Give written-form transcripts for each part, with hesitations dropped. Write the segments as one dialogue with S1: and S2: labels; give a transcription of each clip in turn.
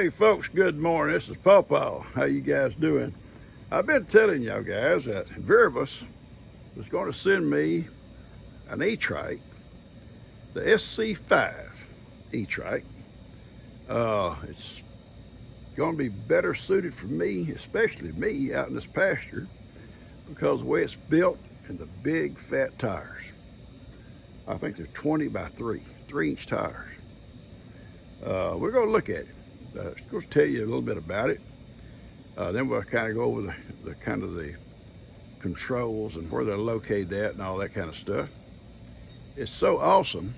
S1: Hey folks, good morning. This is Pawpaw. How you guys doing? I've been telling y'all guys that Viribus was going to send me an E-Trike, the SC5 E-Trike. It's going to be better suited for me, especially me out in this pasture, because of the way it's built and the big fat tires. I think they're 20 by 3-inch tires. We're going to look at it. I'm going to tell you a little bit about it. Then we'll kind of go over the controls and where they're located at and all that kind of stuff. It's so awesome.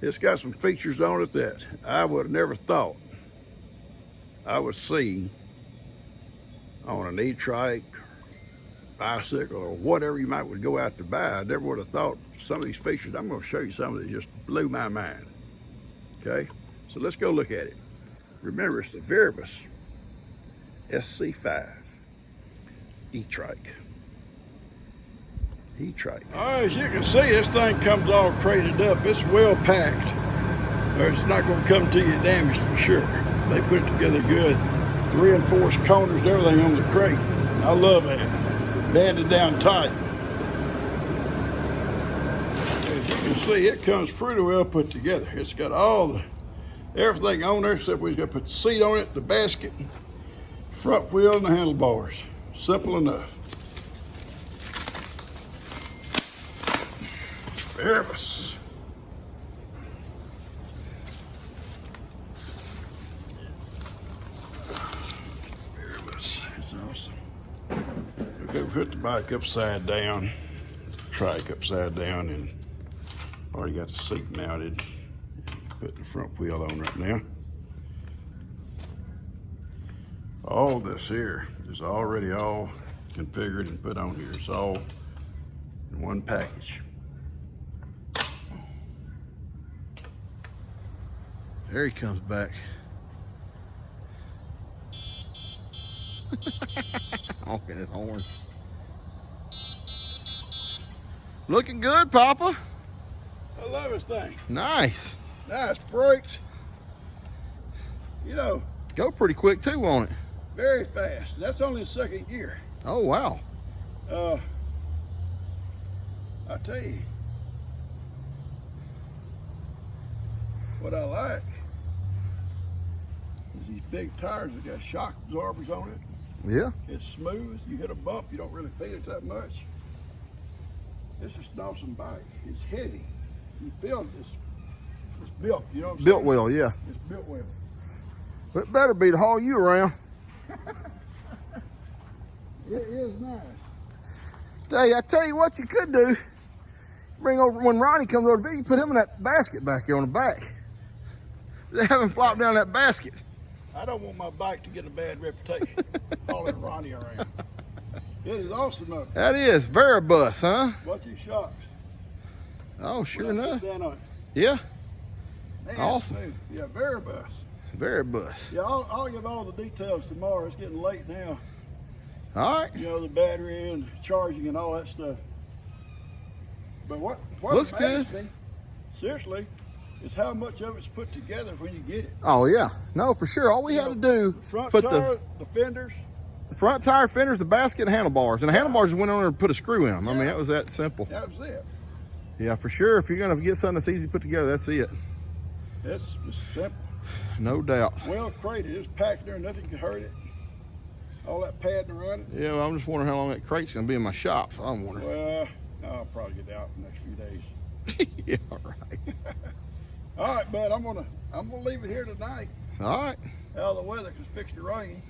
S1: It's got some features on it that I would have never thought I would see on an E-Trike, bicycle, or whatever you might would go out to buy. I never would have thought some of these features. I'm going to show you some that just blew my mind. Okay, so let's go look at it. Remember, it's the Viribus SC5 E-Trike. E-Trike. All right, as you can see, this thing comes all crated up. It's well packed, or it's not going to come to you damaged for sure. They put it together good. Reinforced corners, everything on the crate. I love that. Banded down tight. As you can see, it comes pretty well put together. It's got everything on there, except we got to put the seat on it, the basket, front wheel, and the handlebars. Simple enough. Viribus. Viribus. It's awesome. We put the bike upside down, Trike upside down, and already got the seat mounted. Putting the front wheel on right now. All this here is already all configured and put on here. It's all in one package. There he comes back. Honking his horn. Looking good, Papa. I love this thing. Nice. Nice brakes. You know.
S2: Go pretty quick too on it.
S1: Very fast. That's only the second gear.
S2: Oh, wow.
S1: I tell you, what I like is these big tires that got shock absorbers on it.
S2: Yeah.
S1: It's smooth. You hit a bump, you don't really feel it that much. It's just an awesome bike. It's heavy. You feel this. It's built, you know what I'm saying?
S2: Built well, yeah.
S1: It's built well.
S2: But it better be to haul you around.
S1: It is nice.
S2: I tell you what you could do. Bring over, when Ronnie comes over to visit, you put him in that basket back here on the back. They have him flop down that basket.
S1: I don't want my bike to get a bad reputation hauling Ronnie around. It is awesome though.
S2: That is Viribus, huh?
S1: Watch these shocks.
S2: Oh, sure
S1: when I
S2: enough.
S1: sit down on it.
S2: Yeah.
S1: Man,
S2: awesome.
S1: Smooth. Yeah, Viribus.
S2: Viribus.
S1: Yeah, I'll give all the details tomorrow. It's getting late now.
S2: All right.
S1: You know, the battery and charging and all that stuff. But what
S2: looks
S1: amazes
S2: good.
S1: me, seriously, is how much of it's put together when you get it.
S2: Oh yeah. No, for sure. All we had to do
S1: the front
S2: put
S1: tire, the fenders.
S2: the front tire, fenders, the basket, and handlebars. And the handlebars went on there and put a screw in them. I mean, that was that simple.
S1: That was it.
S2: Yeah, for sure. If you're gonna get something that's easy to put together, that's it.
S1: It's just simple.
S2: No doubt.
S1: Well crated. It's packed there. Nothing could hurt it. All that padding around it.
S2: Yeah, well, I'm just wondering how long that crate's gonna be in my shop. So I'm wondering.
S1: Well, I'll probably get out in the next few days.
S2: Yeah, all right.
S1: All right, bud. I'm gonna leave it here tonight.
S2: All right.
S1: Out of the weather, 'cause it's fixing to rain.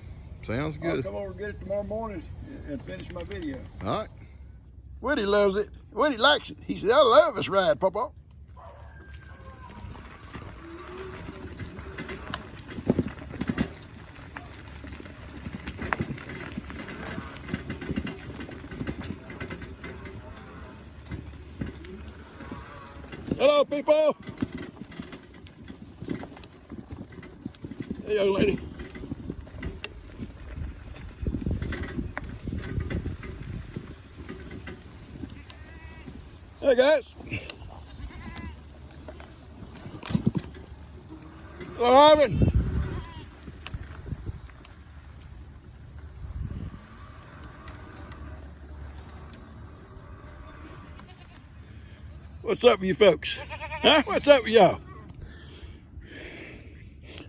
S2: Sounds
S1: I'll
S2: good.
S1: come over and get it tomorrow morning and finish my video.
S2: All right.
S1: Woody loves it. Woody likes it. He said, "I love this ride, Papa." Hello, people. Hey, young lady. Hey, guys. Hello, Ivan. What's up with you folks? Huh? What's up with y'all?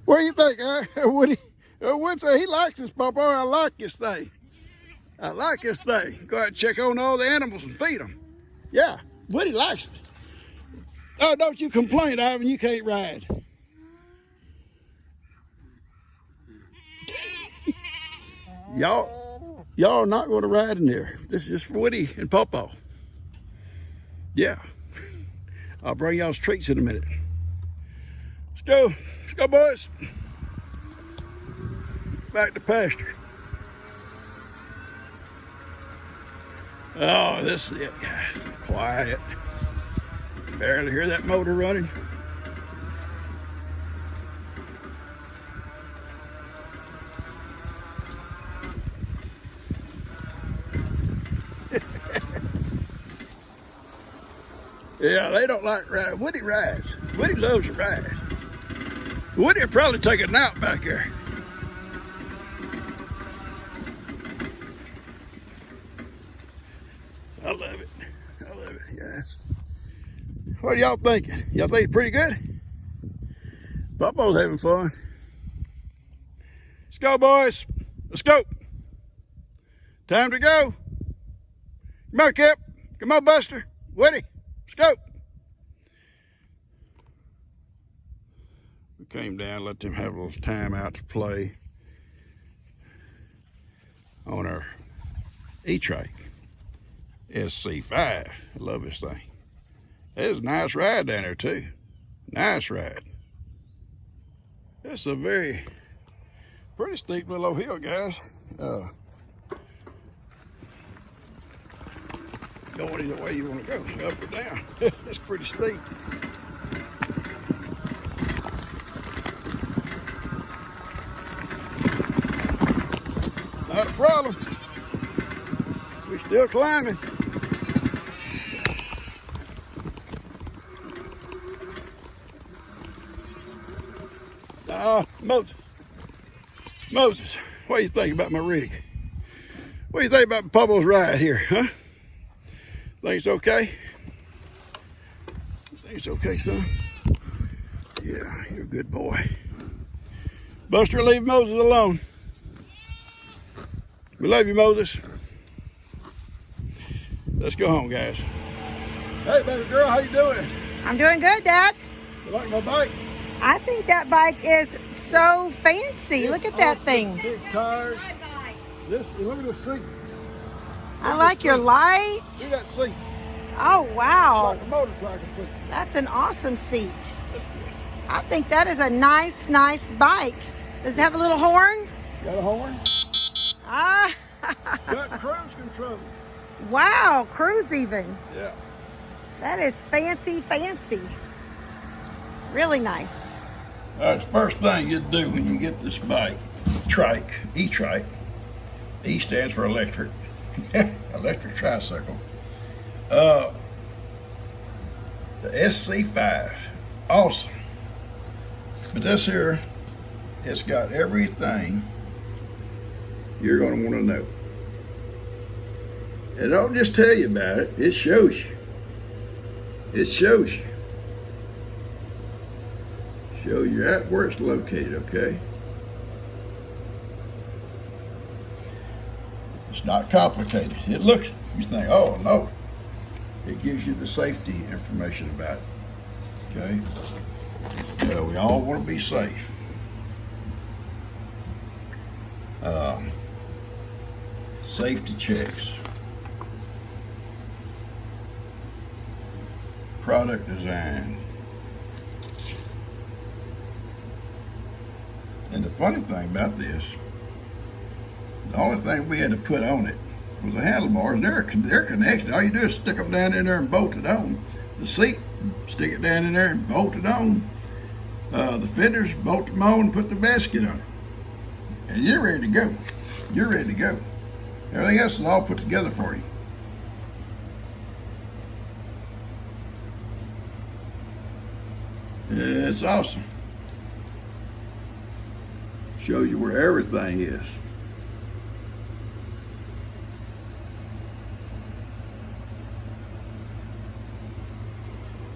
S1: What do you think, Woody? Woody say he likes this pawpaw. I like this thing. I like this thing. Go out and check on all the animals and feed them. Yeah, Woody likes it. Oh, don't you complain, Ivan. You can't ride. Y'all are not going to ride in there. This is just for Woody and Pawpaw. Yeah. I'll bring y'all's treats in a minute. Let's go. Let's go, boys. Back to pasture. Oh, this is it, guys. Quiet. Barely hear that motor running. Yeah, they don't like riding. Woody rides. Woody loves to ride. Woody will probably take a nap back there. I love it. I love it, guys. What are y'all thinking? Y'all think it's pretty good? Pawpaw's having fun. Let's go, boys. Let's go. Time to go. Come on, Kip. Come on, Buster. Woody. Let's go. We came down, let them have a little time out to play on our E-Trike SC5. I love this thing. It's a nice ride down there too. Nice ride. It's a pretty steep little hill, guys. Going either way you want to go, up or down. It's pretty steep. Not a problem. We're still climbing. Moses, what do you think about my rig? What do you think about Pablo's ride here, huh? Think it's okay? Think it's okay, son? Yeah, you're a good boy. Buster, leave Moses alone. We love you, Moses. Let's go home, guys. Hey, baby girl, how you doing?
S3: I'm doing good, Dad.
S1: You like my bike?
S3: I think that bike is so fancy. Look at that thing.
S1: Big tires. Look at the seat.
S3: I like your light.
S1: Look at that seat.
S3: Oh, wow.
S1: Like a motorcycle seat.
S3: That's an awesome seat.
S1: That's good.
S3: I think that is a nice bike. Does it have a little horn?
S1: Got a horn?
S3: Ah.
S1: Got cruise control.
S3: Wow, cruise even.
S1: Yeah.
S3: That is fancy. Really nice.
S1: That's the first thing you do when you get this bike, Trike, E-Trike. E stands for electric. Electric tricycle. The SC5. Awesome. But this here, it's got everything you're going to want to know. It don't just tell you about it, it shows you. It shows you. Show you at where it's located, okay? It's not complicated. It looks, you think, oh no. It gives you the safety information about it, okay? Yeah, we all want to be safe. Safety checks. Product design. And the funny thing about this, the only thing we had to put on it was the handlebars. They're connected. All you do is stick them down in there and bolt it on. The seat, stick it down in there and bolt it on. The fenders, bolt them on and put the basket on it. And you're ready to go. You're ready to go. Everything else is all put together for you. It's awesome. Shows you where everything is.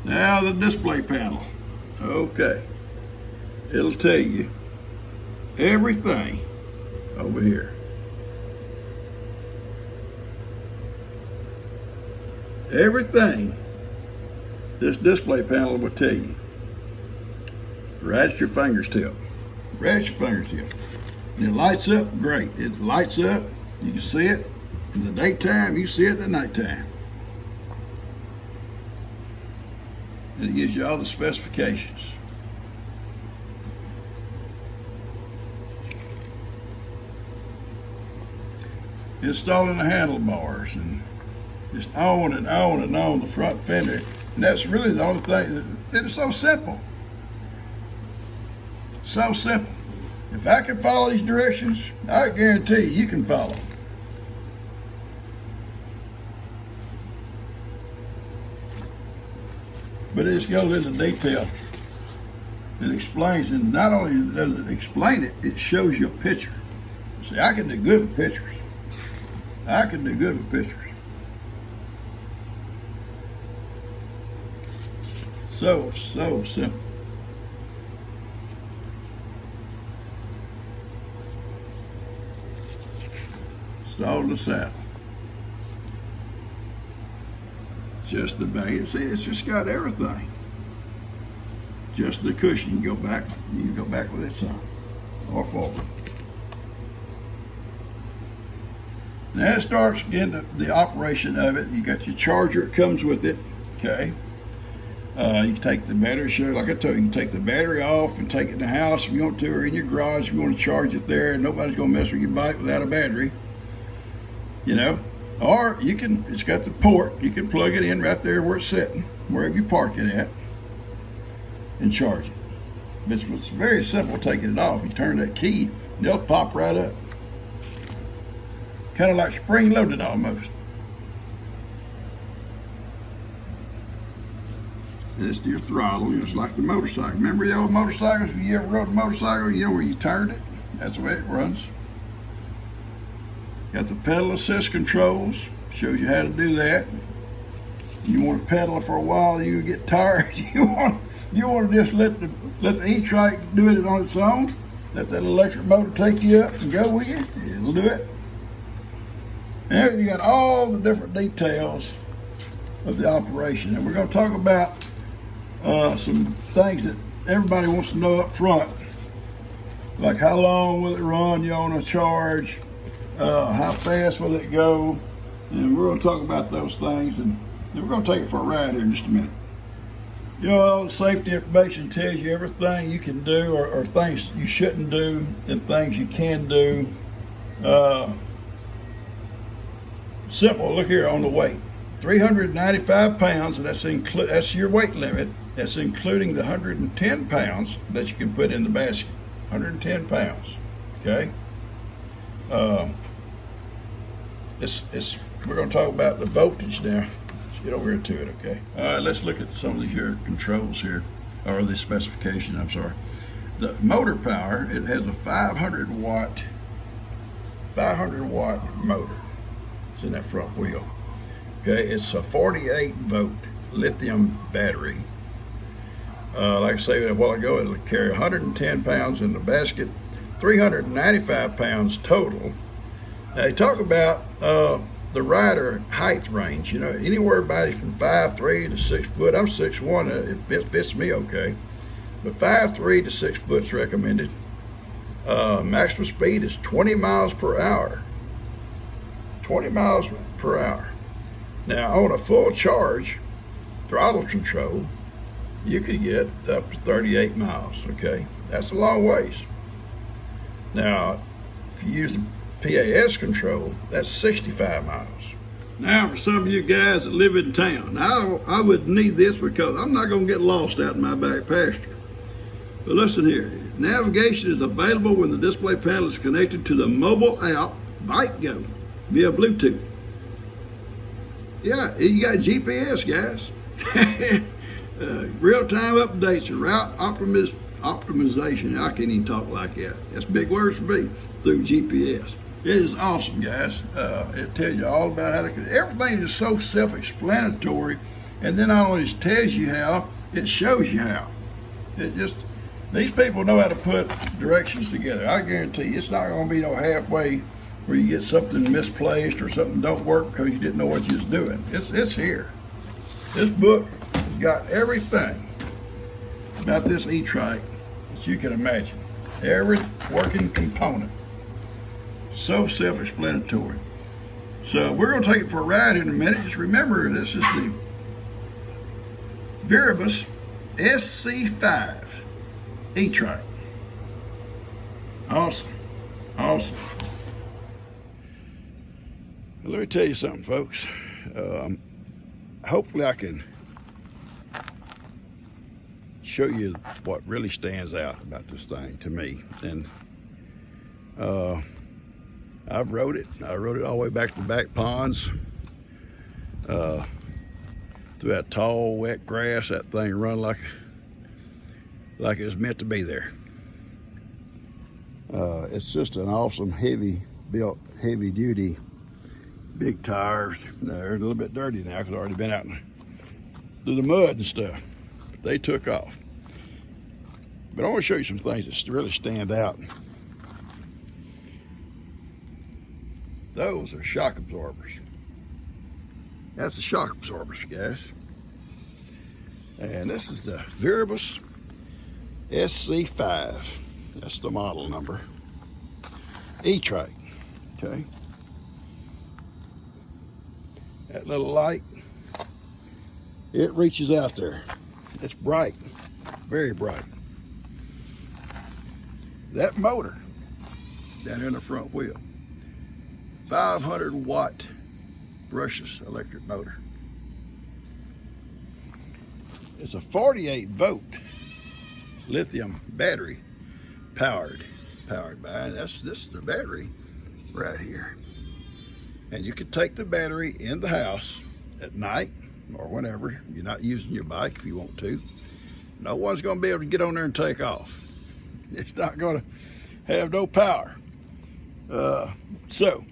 S1: Now the display panel. Okay. It'll tell you everything over here. Everything this display panel will tell you. Right at your fingertip. Right at your fingertip. And it lights up, great. It lights up, you can see it in the daytime, you see it at nighttime. And it gives you all the specifications. Installing the handlebars and just on and on and on the front fender. And that's really the only thing. It's so simple. So simple. If I can follow these directions, I guarantee you can follow. But it just goes into detail. It explains, and not only does it explain it, it shows you a picture. See, I can do good with pictures. I can do good with pictures. So simple. Install the saddle. Just the base. See, it's just got everything. Just the cushion. You can go back with it some, or forward. Now it starts getting the operation of it. You got your charger. It comes with it. Okay. You can take the battery, like I told you, can take the battery off and take it in the house if you want to, or in your garage if you want to charge it there. Nobody's going to mess with your bike without a battery, you know. Or you can, it's got the port, you can plug it in right there where it's sitting, wherever you park it at, and charge it. It's very simple taking it off. You turn that key, and it'll pop right up. Kind of like spring loaded almost. This is your throttle, it's like the motorcycle. Remember the old motorcycles? If you ever rode a motorcycle, you know where you turned it? That's the way it runs. Got the pedal assist controls, shows you how to do that. You want to pedal for a while, you get tired. You want to just let the E-Trike do it on its own. Let that electric motor take you up and go with you. It'll do it. And you got all the different details of the operation. And we're going to talk about some things that everybody wants to know up front, like how long will it run you on a charge, how fast will it go, and we're going to talk about those things, and we're going to take it for a ride here in just a minute. You know, all the safety information tells you everything you can do, or things you shouldn't do, and things you can do. Simple, look here on the weight. 395 pounds, and that's your weight limit. That's including the 110 pounds that you can put in the basket. 110 pounds, okay? We're going to talk about the voltage now. Let's get over here to it, okay? All right, let's look at some of these here controls here, or the specifications, I'm sorry. The motor power, it has a 500 watt motor. It's in that front wheel. Okay, it's a 48 volt lithium battery. Like I said a while ago, it'll carry 110 pounds in the basket, 395 pounds total. Now you talk about the rider height range, you know, anywhere from 5'3" to 6 foot. I'm 6'1", it fits me okay. But 5'3" to 6 foot is recommended. Maximum speed is 20 miles per hour. 20 miles per hour. Now on a full charge, throttle control, you could get up to 38 miles, okay? That's a long ways. Now, if you use the PAS control, that's 65 miles. Now, for some of you guys that live in town, I would need this because I'm not going to get lost out in my back pasture. But listen here, navigation is available when the display panel is connected to the mobile app Bike Go via Bluetooth. Yeah, you got GPS, guys. Real-time updates and route optimization. I can't even talk like that. That's big words for me. Through GPS. It is awesome, guys. It tells you all about how to. Everything is so self-explanatory, and then not only just tells you how, it shows you how. It just, these people know how to put directions together. I guarantee you, it's not going to be no halfway where you get something misplaced or something don't work because you didn't know what you was doing. It's here. This book has got everything about this E-Trike that you can imagine. Every working component. So self-explanatory. So we're going to take it for a ride in a minute. Just remember, this is the Viribus SC5 E-Trike. Awesome. Awesome. Well, let me tell you something, folks. Hopefully I can show you what really stands out about this thing to me. And I've rode it. I rode it all the way back to the back ponds. Through that tall, wet grass, that thing run like it was meant to be there. It's just an awesome, heavy-built, heavy-duty, big tires. They're a little bit dirty now because I've already been out through the mud and stuff. But they took off. But I want to show you some things that really stand out. Those are shock absorbers. That's the shock absorbers, guys. And this is the Viribus SC5. That's the model number. E-Trike, okay? That little light, it reaches out there. It's bright, very bright. That motor down in the front wheel, 500 watt brushless electric motor. It's a 48 volt lithium battery powered by, this is the battery right here. And you can take the battery in the house at night or whenever you're not using your bike if you want to. No one's going to be able to get on there and take off. It's not going to have no power. So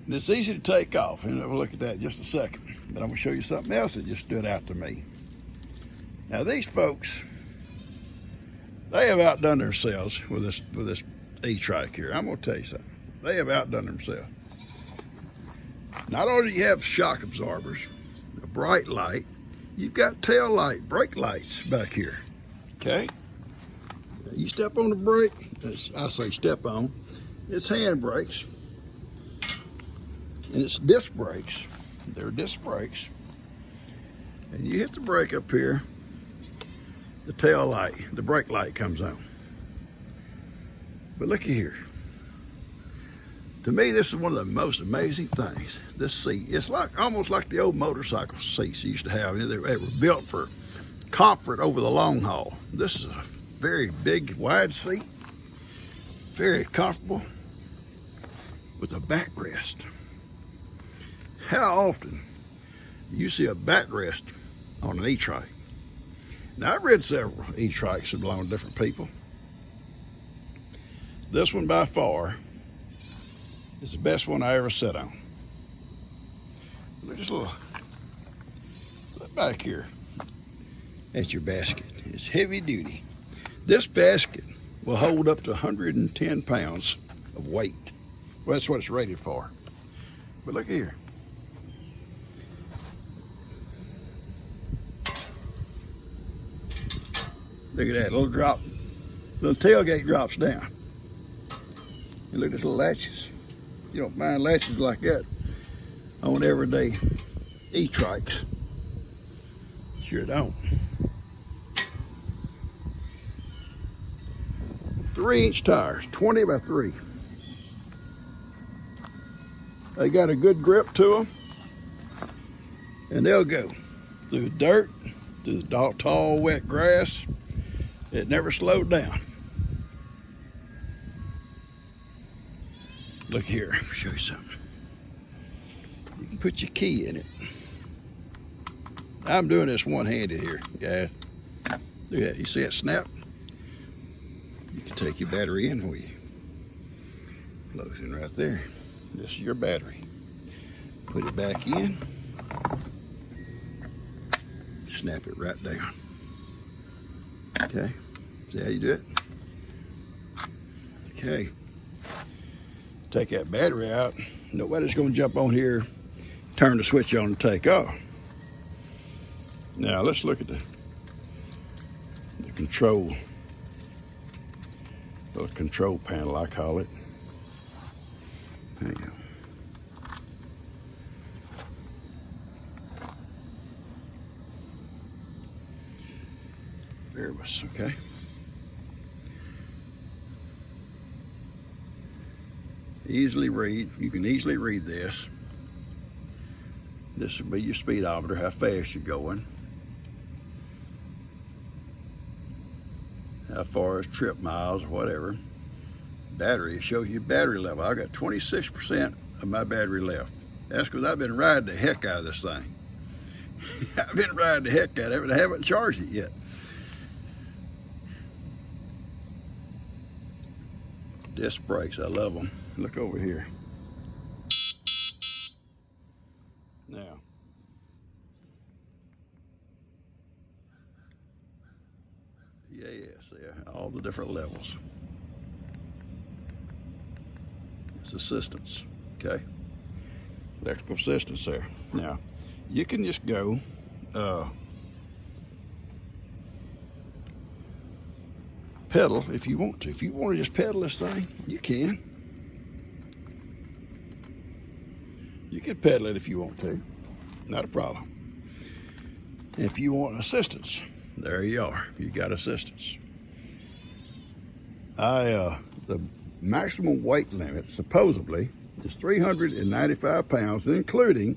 S1: it's easy to take off, and we'll look at that in just a second. But I'm going to show you something else that just stood out to me. Now these folks, they have outdone themselves with this E-Trike here. I'm going to tell you something. They have outdone themselves. Not only do you have shock absorbers, a bright light, you've got tail light, brake lights back here. Okay? Now you step on the brake, I say step on, it's hand brakes. And it's disc brakes. They're disc brakes. And you hit the brake up here, the tail light, the brake light comes on. But looky here. To me, this is one of the most amazing things. This seat, it's like almost like the old motorcycle seats you used to have. They were built for comfort over the long haul. This is a very big, wide seat, very comfortable, with a backrest. How often do you see a backrest on an E-Trike? Now, I've read several E-Trikes that belong to different people. This one by far is the best one I ever sat on. Look at this little back here. That's your basket. It's heavy duty. This basket will hold up to 110 pounds of weight. Well, that's what it's rated for. But look here. Look at that little drop. Little tailgate drops down. And look at these little latches. You don't find latches like that on everyday E-Trikes. Sure don't. 3-inch tires, 20 by 3. They got a good grip to them, and they'll go through dirt, through the tall, wet grass. It never slowed down. Look here, I'll show you something. You can put your key in it. I'm doing this one-handed here, guys. Look at that, you see it snap? You can take your battery in with you. Plugs in right there. This is your battery. Put it back in. Snap it right down. Okay, see how you do it? Okay. Take that battery out. Nobody's gonna jump on here, turn the switch on and take off. Now let's look at the control, the control panel, I call it. There you go. Viribus, okay. Easily read. You can easily read this. This will be your speedometer, how fast you're going. How far is trip miles or whatever. Battery, it shows you battery level. I got 26% of my battery left. That's because I've been riding the heck out of this thing. I've been riding the heck out of it. I haven't charged it yet. Disc brakes, I love them. Look over here. Now, PAS, yeah, all the different levels. It's assistance, okay? Electrical assistance there. Now, you can just go pedal if you want to. If you want to just pedal this thing, you can. You can pedal it if you want to. Not a problem. If you want assistance, there you are. You got assistance. The maximum weight limit supposedly is 395 pounds, including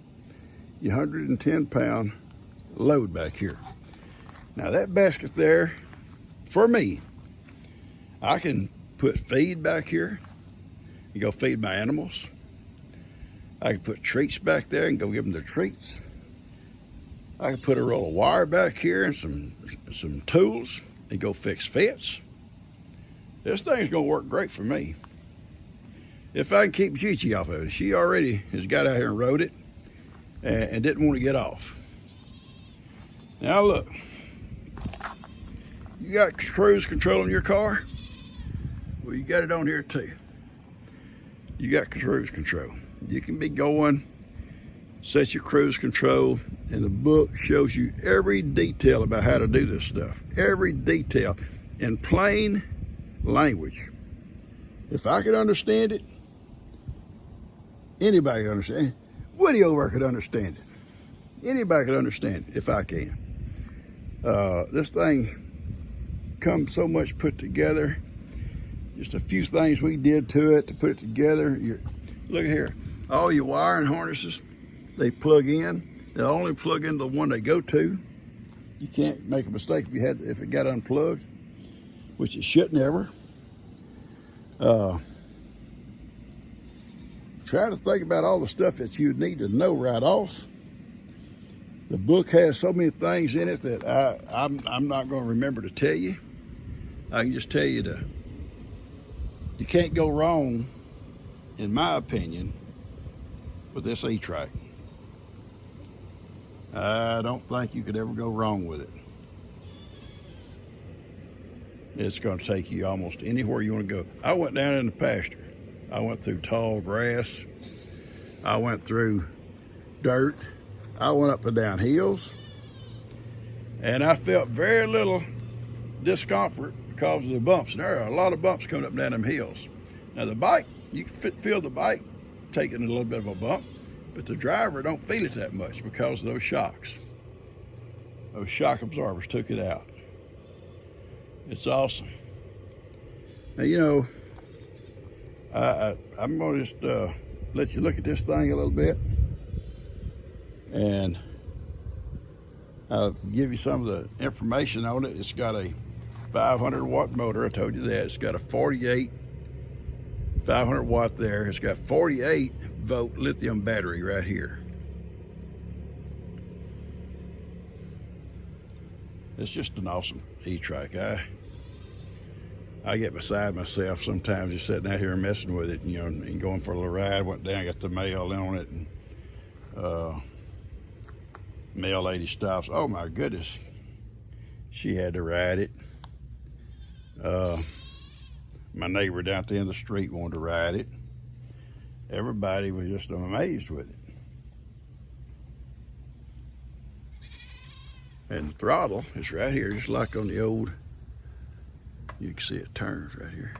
S1: your 110-pound load back here. Now that basket there, for me, I can put feed back here. You go feed my animals. I can put treats back there and go give them their treats. I can put a roll of wire back here and some tools and go fix fence. This thing's gonna work great for me. If I can keep Gigi off of it. She already has got out here and rode it and didn't want to get off. Now look, you got cruise control in your car? Well, you got it on here too. You got cruise control. You can be going, set your cruise control, and the book shows you every detail about how to do this stuff. Every detail in plain language. If I could understand it, anybody could understand it. Woody over could understand it. Anybody could understand it if I can. This thing comes so much put together. Just a few things we did to it to put it together. Look here, all your wiring harnesses, they plug in. They'll only plug in the one they go to. You can't make a mistake if it got unplugged, which it shouldn't ever. Try to think about all the stuff that you need to know right off. The book has so many things in it that I'm not going to remember to tell you. I can just tell you you can't go wrong, in my opinion, with this E-Trike. I don't think you could ever go wrong with it. It's going to take you almost anywhere you want to go. I went down in the pasture. I went through tall grass. I went through dirt. I went up and down hills. And I felt very little discomfort because of the bumps. And there are a lot of bumps coming up and down them hills. Now the bike, you can feel the bike taking a little bit of a bump, but the driver don't feel it that much because of those shocks. Those shock absorbers took it out. It's awesome. Now, you know, I'm going to just let you look at this thing a little bit, and I'll give you some of the information on it. It's got a 500 watt motor. I told you that. It's got a 500 watt there. It's got 48 volt lithium battery right here. It's just an awesome E-Trike. I get beside myself sometimes just sitting out here messing with it, you know, and going for a little ride. Went down, got the mail on it, and mail lady stops. Oh my goodness, she had to ride it. My neighbor down at the end of the street wanted to ride it. Everybody was just amazed with it. And the throttle is right here, just like on the old, you can see it turns right here.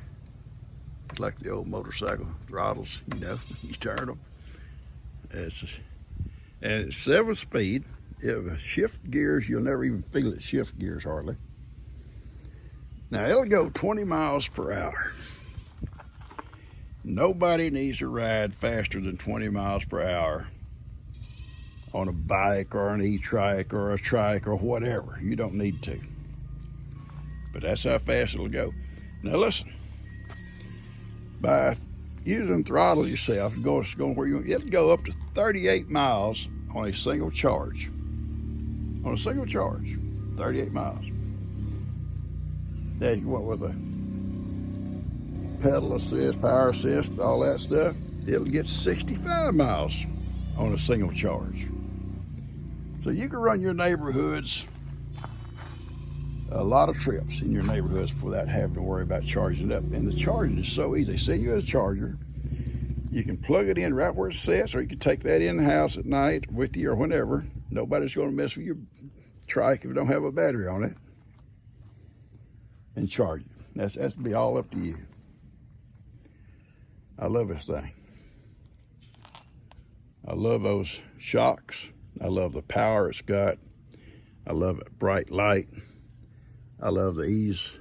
S1: It's like the old motorcycle throttles, you know, you turn them. And it's 7-speed. It shift gears, you'll never even feel it shift gears hardly. Now it'll go 20 miles per hour. Nobody needs to ride faster than 20 miles per hour on a bike or an e-trike or a trike or whatever. You don't need to. But that's how fast it'll go. Now listen, by using throttle yourself, going where you want, it'll go up to 38 miles on a single charge. On a single charge, 38 miles. Then you went with a pedal assist, power assist, all that stuff, it'll get 65 miles on a single charge. So you can run your neighborhoods a lot of trips in your neighborhoods without having to worry about charging it up. And the charging is so easy. They send you a charger. You can plug it in right where it sits, or you can take that in the house at night with you or whenever. Nobody's going to mess with your trike if it don't have a battery on it. And charge it. That's to be all up to you. I love this thing. I love those shocks. I love the power it's got. I love it, bright light. I love the ease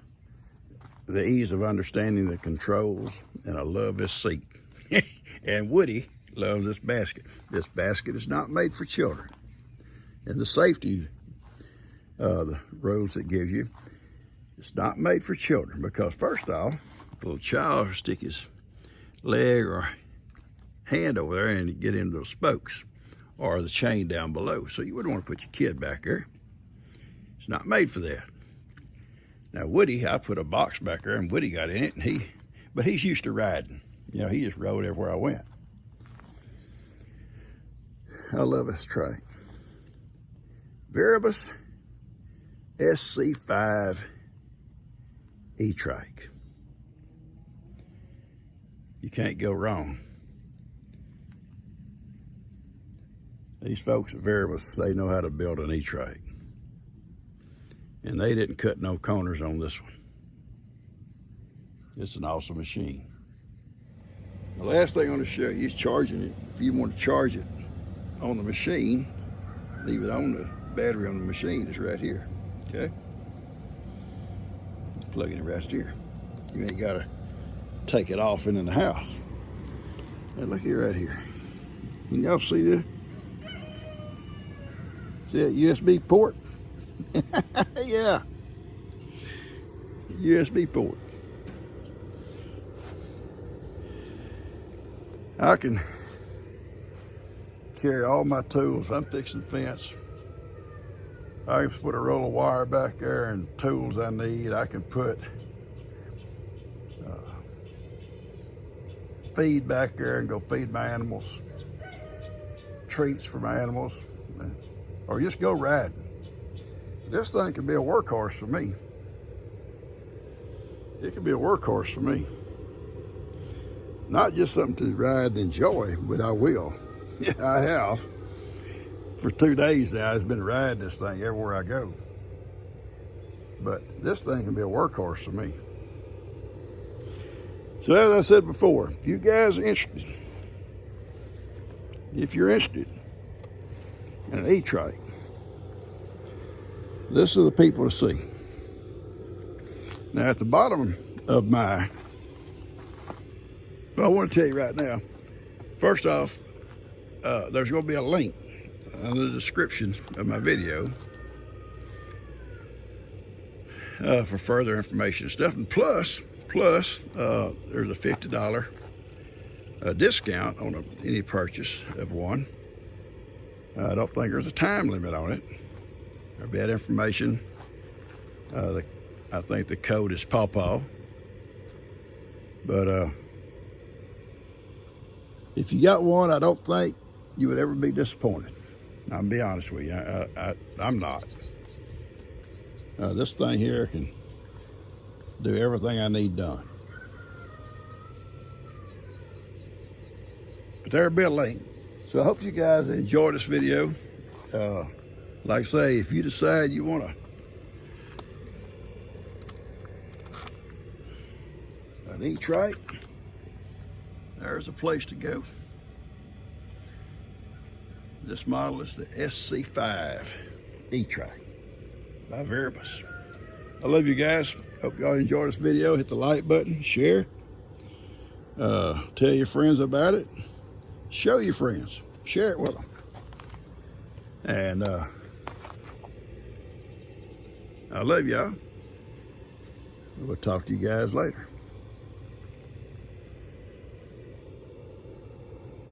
S1: of understanding the controls, and I love this seat. And Woody loves this basket. This basket is not made for children. And the safety, the rules it gives you, it's not made for children because first off, a little child will stick his leg or hand over there and get into those spokes or the chain down below. So you wouldn't want to put your kid back there. It's not made for that. Now Woody, I put a box back there and Woody got in it, and but he's used to riding. You know, he just rode everywhere I went. I love this trike. Viribus SC5 e-trike. You can't go wrong. These folks at Viribus, they know how to build an e-trike. And they didn't cut no corners on this one. It's an awesome machine. The last thing I'm going to show you is charging it. If you want to charge it on the machine, leave it on the battery on the machine is right here, okay? Plugging it right here. You ain't got to take it off into the house. Now look here right here. Can y'all see this? See that USB port? Yeah. USB port. I can carry all my tools. I'm fixing the fence. I can put a roll of wire back there and tools I need. I can put feed back there and go feed my animals, treats for my animals, or just go riding. This thing can be a workhorse for me. It can be a workhorse for me. Not just something to ride and enjoy, but I will. Yeah, I have. For 2 days now, I've been riding this thing everywhere I go. But this thing can be a workhorse for me. So as I said before, if you guys are interested, if you're interested in an e-trike, this are the people to see. Now at the bottom of my, well, I want to tell you right now, first off, there's going to be a link in the description of my video for further information and stuff. And plus, there's a $50 discount on any purchase of one. I don't think there's a time limit on it. There'll be that information. I think the code is PAWPAW. But if you got one, I don't think you would ever be disappointed. I'll be honest with you, I'm not. This thing here can do everything I need done. But there'll be a link. So I hope you guys enjoyed this video. Like I say, if you decide you want an E-Trike, there's a place to go. This model is the SC5 E-Trike by Viribus. I love you guys. Hope y'all enjoyed this video. Hit the like button, share, tell your friends about it, show your friends, share it with them. And I love y'all. We'll talk to you guys later.